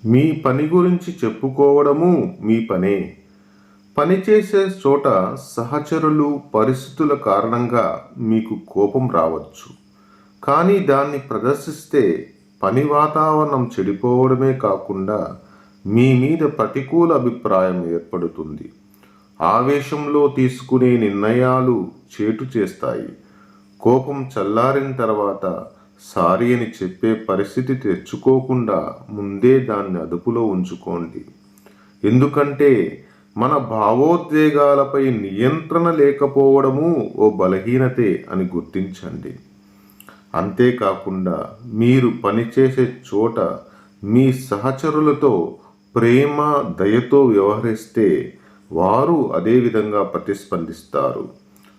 మీ పని గురించి చెప్పుకోవడము మీ పనే. పనిచేసే చోట సహచరులు, పరిస్థితుల కారణంగా మీకు కోపం రావచ్చు. కానీ దాన్ని ప్రదర్శిస్తే పని వాతావరణం చెడిపోవడమే కాకుండా మీ మీద ప్రతికూల అభిప్రాయం ఏర్పడుతుంది. ఆవేశంలో తీసుకునే నిర్ణయాలు చేటు చేస్తాయి. కోపం చల్లారిన తర్వాత సారీ అని చెప్పే పరిస్థితి తెచ్చుకోకుండా ముందే దాన్ని అదుపులో ఉంచుకోండి. ఎందుకంటే మన భావోద్వేగాలపై నియంత్రణ లేకపోవడము ఓ బలహీనతే అని గుర్తించండి. అంతేకాకుండా మీరు పనిచేసే చోట మీ సహచరులతో ప్రేమ, దయతో వ్యవహరిస్తే వారు అదే విధంగా ప్రతిస్పందిస్తారు.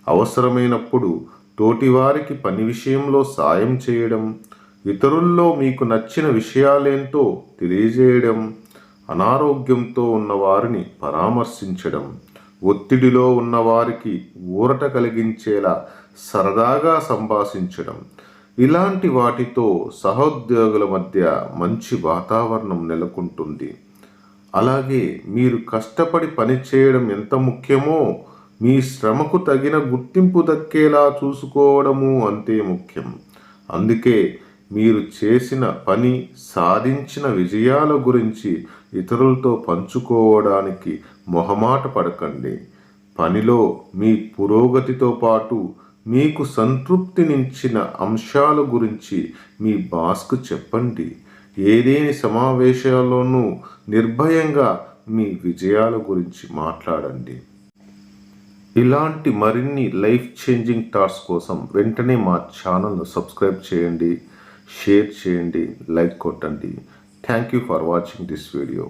అవసరమైనప్పుడు తోటివారికి పని విషయంలో సాయం చేయడం, ఇతరుల్లో మీకు నచ్చిన విషయాలేంటో తెలియజేయడం, అనారోగ్యంతో ఉన్నవారిని పరామర్శించడం, ఒత్తిడిలో ఉన్నవారికి ఊరట కలిగించేలా సరదాగా సంభాషించడం, ఇలాంటి వాటితో సహోద్యోగుల మధ్య మంచి వాతావరణం నెలకొంటుంది. అలాగే మీరు కష్టపడి పనిచేయడం ఎంత ముఖ్యమో మీ శ్రమకు తగిన గుర్తింపు దక్కేలా చూసుకోవడము అంతే ముఖ్యం. అందుకే మీరు చేసిన పని, సాధించిన విజయాల గురించి ఇతరులతో పంచుకోవడానికి మొహమాట పడకండి. పనిలో మీ పురోగతితో పాటు మీకు సంతృప్తినిచ్చిన అంశాల గురించి మీ బాస్కు చెప్పండి. ఏదేని సమావేశాల్లోనూ నిర్భయంగా మీ విజయాల గురించి మాట్లాడండి. ఇలాంటి మరిన్ని లైఫ్ చేంజింగ్ థాట్స్ కోసం వెంటనే మా ఛానల్ను సబ్స్క్రైబ్ చేయండి, షేర్ చేయండి, లైక్ కొట్టండి. Thank you for watching this video.